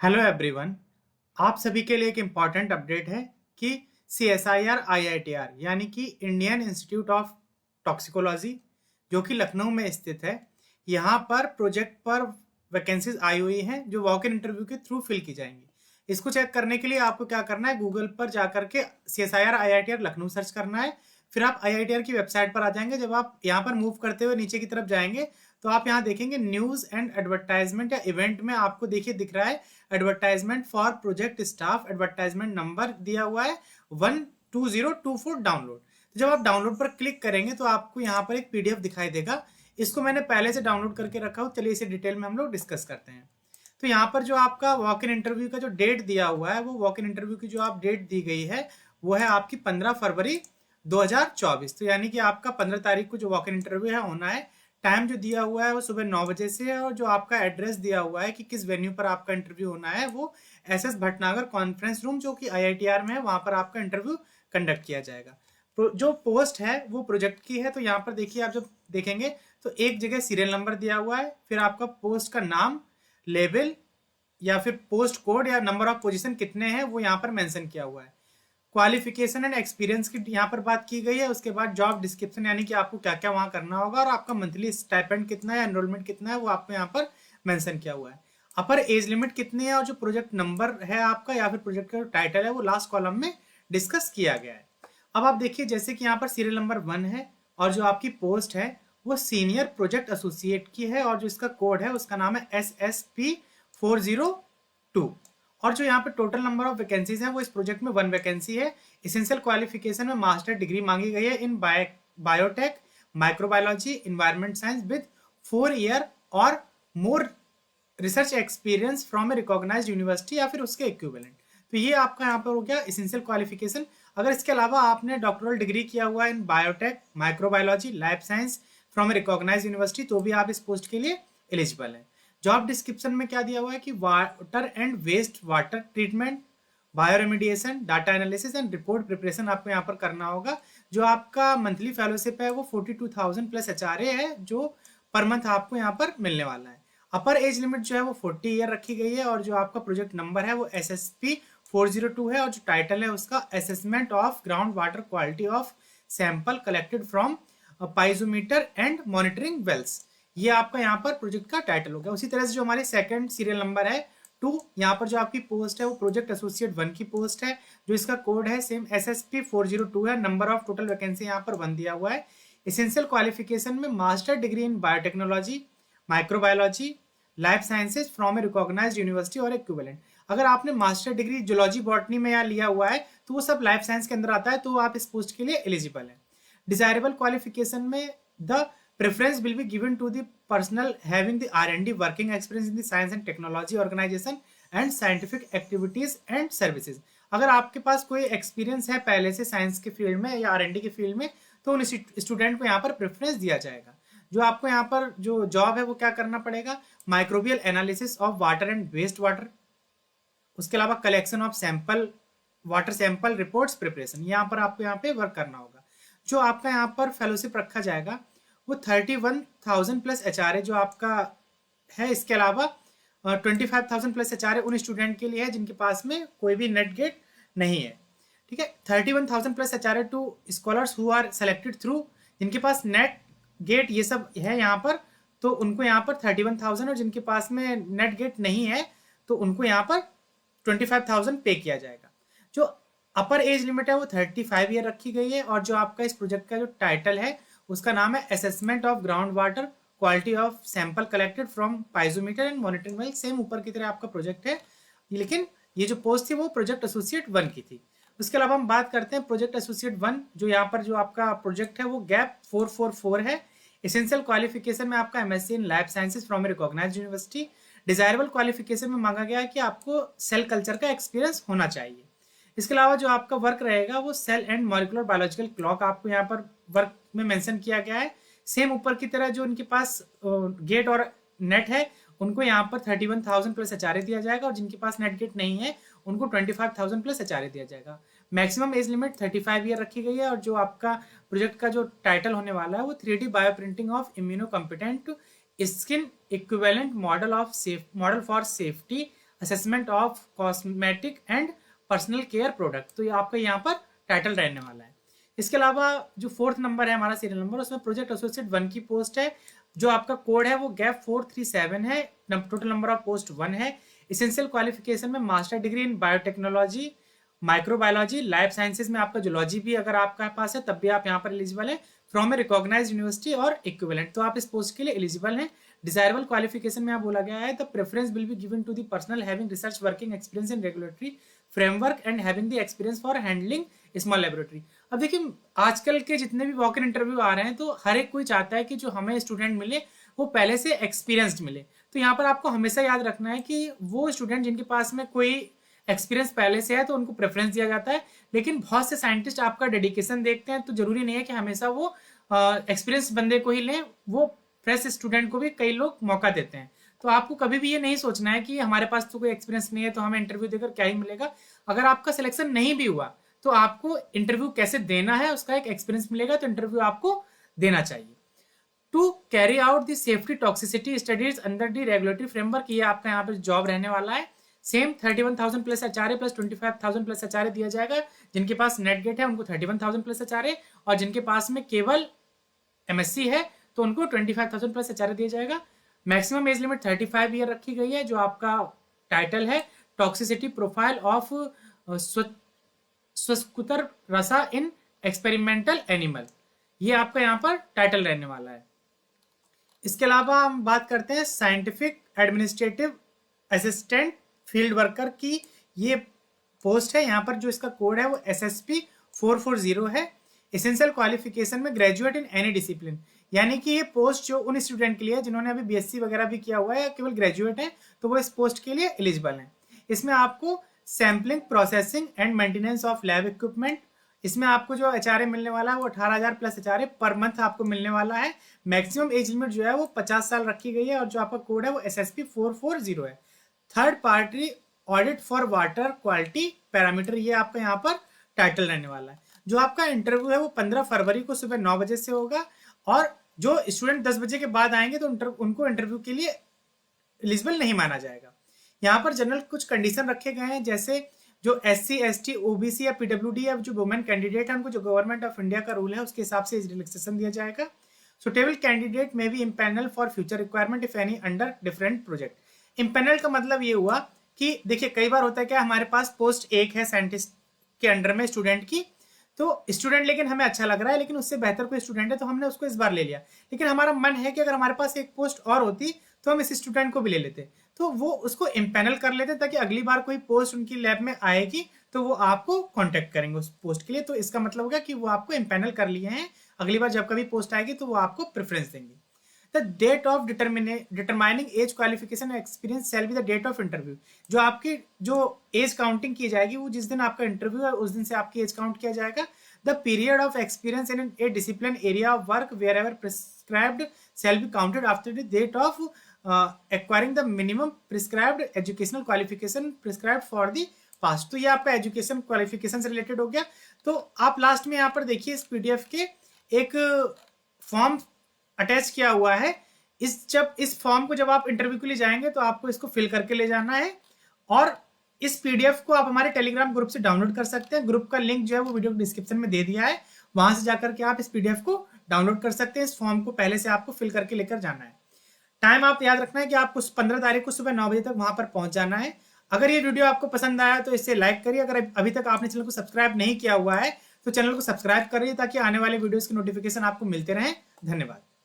Hello everyone. आप सभी के लिए एक इम्पॉर्टेंट अपडेट है कि CSIR IITR यानी कि इंडियन इंस्टीट्यूट ऑफ टॉक्सिकोलॉजी जो कि लखनऊ में स्थित है, यहाँ पर प्रोजेक्ट पर वैकेंसीज आई हुई हैं जो वॉक इन इंटरव्यू के थ्रू फिल की जाएंगी। इसको चेक करने के लिए आपको क्या करना है, गूगल पर जाकर के CSIR IITR लखनऊ सर्च करना है। फिर आप IITR की वेबसाइट पर आ जाएंगे। जब आप यहाँ पर मूव करते हुए नीचे की तरफ जाएंगे तो आप यहाँ देखेंगे न्यूज़ एंड एडवर्टाइजमेंट या इवेंट में आपको देखिए दिख रहा है advertisement for project staff. Advertisement number दिया हुआ है 12024 डाउनलोड। तो जब आप डाउनलोड पर क्लिक करेंगे तो आपको यहाँ पर एक PDF दिखाई देगा। इसको मैंने पहले से डाउनलोड करके रखा हूँ। चलिए इसे डिटेल में हम लोग डिस्कस करते हैं। तो यहाँ पर जो आपका वॉक इन इंटरव्यू का जो डेट दिया हुआ है, वो वॉक इन इंटरव्यू की जो आप डेट दी गई है वो है आपकी 15 फरवरी 2024। तो यानी कि आपका 15 तारीख को जो वॉक इन इंटरव्यू है होना है। टाइम जो दिया हुआ है वो सुबह 9 बजे से है और जो आपका एड्रेस दिया हुआ है कि किस वेन्यू पर आपका इंटरव्यू होना है वो SS भटनागर कॉन्फ्रेंस रूम जो कि IITR में है, वहां पर आपका इंटरव्यू कंडक्ट किया जाएगा। जो पोस्ट है वो प्रोजेक्ट की है। तो यहाँ पर देखिए, आप जब देखेंगे तो एक जगह सीरियल नंबर दिया हुआ है, फिर आपका पोस्ट का नाम, लेवल या फिर पोस्ट कोड या नंबर ऑफ पोजीशन कितने हैं वो यहाँ पर मेंशन किया हुआ है। क्वालिफिकेशन एंड एक्सपीरियंस की यहाँ पर बात की गई है। उसके बाद जॉब डिस्क्रिप्शन यानी कि आपको क्या क्या वहाँ करना होगा और आपका मंथली स्टाइपेंड कितना है, एनरोलमेंट कितना है, वो आपको यहाँ पर मेंशन किया हुआ है। अपर एज लिमिट कितनी है और जो प्रोजेक्ट नंबर है आपका या फिर प्रोजेक्ट का टाइटल है वो लास्ट कॉलम में डिस्कस किया गया है। अब आप देखिए, जैसे कि यहाँ पर सीरियल नंबर 1 है और जो आपकी पोस्ट है वो सीनियर प्रोजेक्ट एसोसिएट की है और जो इसका कोड है उसका नाम है SSP402। और जो यहाँ पे टोटल नंबर ऑफ वैकेंसीज हैं वो इस प्रोजेक्ट में 1 वैकेंसी है। इसेंशियल क्वालिफिकेशन में मास्टर डिग्री मांगी गई है in biotech, microbiology, environment science with 4 year और more research experience from a recognised university या फिर उसके इक्विवेलेंट। तो ये आपका यहाँ पर हो गया इसेंशियल क्वालिफिकेशन। अगर इसके अलावा आपने डॉक्टरल डिग्री किया हुआ है in biotech, microbiology, life science from a recognised university तो भी आप इस पोस्ट के लिए एलिजिबल हैं। जॉब डिस्क्रिप्शन में क्या दिया हुआ है कि water and waste water treatment, bioremediation, data analysis and report preparation आपको यहाँ पर करना होगा। जो आपका मंथली फेलोशिप है वो 42,000 प्लस HRA है जो पर मंथ आपको यहाँ पर मिलने वाला है। अपर एज लिमिट जो है वो 40 ईयर रखी गई है और जो आपका प्रोजेक्ट नंबर है वो SSP402 है और जो टाइटल है उसका assessment of ground water quality of sample collected from piezometer and monitoring wells. ये आपका यहाँ पर प्रोजेक्ट का टाइटल हो गया। उसी तरह से जो हमारे सेकंड सीरियल नंबर है 2, यहाँ पर जो आपकी पोस्ट है वो प्रोजेक्ट एसोसिएट 1 की पोस्ट है। जो इसका कोड है सेम SSP402 है। नंबर ऑफ टोटल वैकेंसी यहाँ पर 1 दिया हुआ है। इसेंशियल क्वालिफिकेशन में master degree in biotechnology, microbiology, life sciences from a recognised university और इक्विवेलेंट। अगर आपने मास्टर डिग्री जूलॉजी बॉटनी में या लिया हुआ है तो वो सब लाइफ साइंस के अंदर आता है, तो आप इस पोस्ट के लिए एलिजिबल है। डिजायरेबल क्वालिफिकेशन में the preference will be given to the personnel having the R&D working experience in the science and technology organization and scientific activities and services। अगर आपके पास कोई एक्सपीरियंस है पहले से साइंस के फील्ड में या R&D के फील्ड में तो उन स्टूडेंट को यहाँ पर प्रेफरेंस दिया जाएगा। जो आपको यहाँ पर जो जॉब है वो क्या करना पड़ेगा, microbial analysis of water and waste water, उसके अलावा collection of sample, water sample reports preparation, यहाँ पर आपको यहाँ पे वर्क करना होगा। जो आपका यहाँ पर फेलोशिप रखा जाएगा वो 31,000 प्लस HRA जो आपका है। इसके अलावा 25,000 प्लस HRA उन स्टूडेंट के लिए है जिनके पास में कोई भी नेट गेट नहीं है। ठीक है, 31,000 plus HRA to scholars who are selected through, जिनके पास नेट गेट ये सब है यहाँ पर तो उनको यहाँ पर 31,000, और जिनके पास में नेट गेट नहीं है तो उनको यहाँ पर 25,000 पे किया जाएगा। जो अपर एज लिमिट है वो 35 ईयर रखी गई है और जो आपका इस प्रोजेक्ट का जो टाइटल है उसका नाम है assessment of ground water quality of sample collected from piezometer and monitoring well. Same ऊपर की तरह आपका प्रोजेक्ट है, लेकिन ये जो पोस्ट थी वो प्रोजेक्ट एसोसिएट 1 की थी। उसके अलावा हम बात करते हैं प्रोजेक्ट एसोसिएट 1, जो यहाँ पर जो आपका प्रोजेक्ट है वो गैप 444 है। एसेंशियल क्वालिफिकेशन में आपका MSc in life sciences from a recognised university. Desirable qualification में मांगा गया है कि आपको सेल कल्चर का एक्सपीरियंस होना चाहिए। इसके अलावा जो आपका वर्क रहेगा वो cell and molecular biological clock आपको यहाँ पर वर्क में मेंशन किया गया है। सेम ऊपर की तरह जो उनके पास गेट और नेट है उनको यहाँ पर 31,000 प्लस HRA दिया जाएगा और जिनके पास नेट गेट नहीं है उनको 25,000 प्लस HRA दिया जाएगा। मैक्सिमम एज लिमिट 35 ईयर रखी गई है और जो आपका प्रोजेक्ट का जो टाइटल होने वाला है वो 3D bio printing of immuno competent skin equivalent model for safety assessment of cosmetic and personal care product. तो ये आपका यहाँ पर टाइटल रहने वाला है। इसके अलावा जो फोर्थ नंबर है हमारा सीरियल नंबर, उसमें प्रोजेक्ट एसोसिएट 1 की पोस्ट है। जो आपका कोड है वो गैप 437 है। टोटल नंबर ऑफ पोस्ट 1 है। इसेंशियल क्वालिफिकेशन में master degree in biotechnology, microbiology, life sciences में आपका जूलॉजी भी अगर आपका पास है तब भी आप यहाँ पर एलिजिबल है, फ्रॉम ए रिकॉग्नाइज्ड यूनिवर्सिटी और इक्विवेलेंट, तो आप इस पोस्ट के लिए एलिजिबल हैं। डिजायरेबल क्वालिफिकेशन में यहाँ बोला गया है the preference will be given to the personal having research working experience in regulatory framework and having the experience for handling small laboratory. अब देखिए आजकल के जितने भी वॉक इन इंटरव्यू आ रहे हैं तो हर एक कोई चाहता है कि जो हमें स्टूडेंट मिले वो पहले से एक्सपीरियंस्ड मिले। तो यहाँ पर आपको हमेशा याद रखना है कि वो स्टूडेंट जिनके पास में कोई एक्सपीरियंस पहले से है तो उनको प्रेफरेंस दिया जाता है, लेकिन बहुत से साइंटिस्ट आपका डेडिकेशन देखते हैं, तो जरूरी नहीं है कि हमेशा वो एक्सपीरियंस बंदे को ही लें, वो फ्रेश स्टूडेंट को भी कई लोग मौका देते हैं। तो आपको कभी भी ये नहीं सोचना है कि हमारे पास तो कोई एक्सपीरियंस नहीं है तो हमें इंटरव्यू देकर क्या ही मिलेगा। अगर आपका सिलेक्शन नहीं भी हुआ तो आपको इंटरव्यू कैसे देना है उसका एक एक्सपीरियंस मिलेगा, तो इंटरव्यू आपको देना चाहिए। To carry out the safety toxicity studies under the regulatory framework, ये आपका यहाँ पर जॉब रहने वाला है। Same 31,000 plus HRA plus 25,000 plus HRA दिया जाएगा। जिनके पास नेट गेट है उनको 31,000 प्लस एचआरए, और जिनके पास में केवल एमएससी है तो उनको 25,000 प्लस एचआरए दिया जाएगा। मैक्सिमम एज लिमिट 35 ईयर रखी गई है। जो आपका टाइटल है टॉक्सिसिटी प्रोफाइल ऑफ स्वस्कुतर रसा इन एक्सपेरिमेंटल एनिमल, ये आपका यहाँ पर टाइटल रहने वाला है। इसके अलावा हम बात करते हैं scientific administrative assistant field worker की, ये पोस्ट है। यहाँ पर जो इसका कोड है वो SSP 440 है। एसेंशियल क्वालिफिकेशन में ग्रेजुएट इन एनी डिसिप्लिन, यानी कि ये पोस्ट जो उन स्टूडेंट के लिए जिन्होंने अभी BSc वगैरह भी किया हुआ है या केवल ग्रेजुएट है तो वो इस पोस्ट के लिए एलिजिबल है। इसमें आपको sampling, processing and maintenance of lab equipment, इसमें आपको जो एचआरए मिलने वाला है वो 18,000 प्लस एचआरए पर मंथ आपको मिलने वाला है। मैक्सिमम एज लिमिट जो है वो 50 साल रखी गई है, और जो आपका कोड है वो SSP 440 है। Third party audit for water quality parameter, ये आपका यहाँ पर टाइटल रहने वाला है। जो आपका इंटरव्यू है वो 15 फरवरी को सुबह 9 बजे से होगा, और जो स्टूडेंट 10 बजे के बाद आएंगे तो उनको इंटरव्यू के लिए एलिजिबल नहीं माना जाएगा। यहाँ पर जनरल कुछ कंडीशन रखे गए हैं, जैसे जो SC ST OBC या PWD या जो वुमेन कैंडिडेट है उनको जो गवर्नमेंट ऑफ इंडिया का रूल है उसके हिसाब से रिलैक्सेशन दिया जाएगा। सुटेबल कैंडिडेट में भी empanel for future requirement if any under different project. Empanel का मतलब ये हुआ कि देखिए कई बार होता है क्या, हमारे पास पोस्ट एक है साइंटिस्ट के अंडर में स्टूडेंट की, तो स्टूडेंट लेकिन हमें अच्छा लग रहा है लेकिन उससे बेहतर कोई स्टूडेंट है तो हमने उसको इस बार ले लिया, लेकिन हमारा मन है कि अगर हमारे पास एक पोस्ट और होती तो हम इस स्टूडेंट को भी ले लेते, तो वो उसको इम्पैनल कर लेते ताकि अगली बार कोई पोस्ट उनकी लैब में आएगी तो वो आपको कांटेक्ट करेंगे उस पोस्ट के लिए। तो इसका मतलब होगा कि वो आपको इम्पैनल कर लिए हैं, अगली बार जब कभी पोस्ट आएगी तो वो आपको प्रेफरेंस देंगे। The date of determining age qualification experience shall be the date of interview, जो आपकी जो एज काउंटिंग की जाएगी वो जिस दिन आपका इंटरव्यू है उस दिन से आपकी एज काउंट किया जाएगा। The period of experience in a discipline area of work wherever prescribed shall be counted after the date of acquiring the minimum prescribed educational qualification prescribed for the past. तो ये आपका education qualification से related हो गया। तो आप last में यहाँ पर देखिए इस PDF के एक फॉर्म अटैच किया हुआ है। इस फॉर्म को जब आप इंटरव्यू के लिए जाएंगे तो आपको इसको फिल करके ले जाना है, और इस PDF को आप हमारे टेलीग्राम ग्रुप से डाउनलोड कर सकते हैं। ग्रुप का लिंक जो है वो वीडियो डिस्क्रिप्शन में दे दिया है, वहां से जाकर के आप इस PDF को डाउनलोड कर सकते हैं। इस फॉर्म को पहले से आपको फिल करके लेकर जाना है। टाइम आप याद रखना है कि आपको 15 तारीख को सुबह 9 बजे तक वहां पर पहुंच जाना है। अगर ये वीडियो आपको पसंद आया तो इसे लाइक करिए। अगर अभी तक आपने चैनल को सब्सक्राइब नहीं किया हुआ है तो चैनल को सब्सक्राइब करिए ताकि आने वाले वीडियोस की नोटिफिकेशन आपको मिलते रहें। धन्यवाद।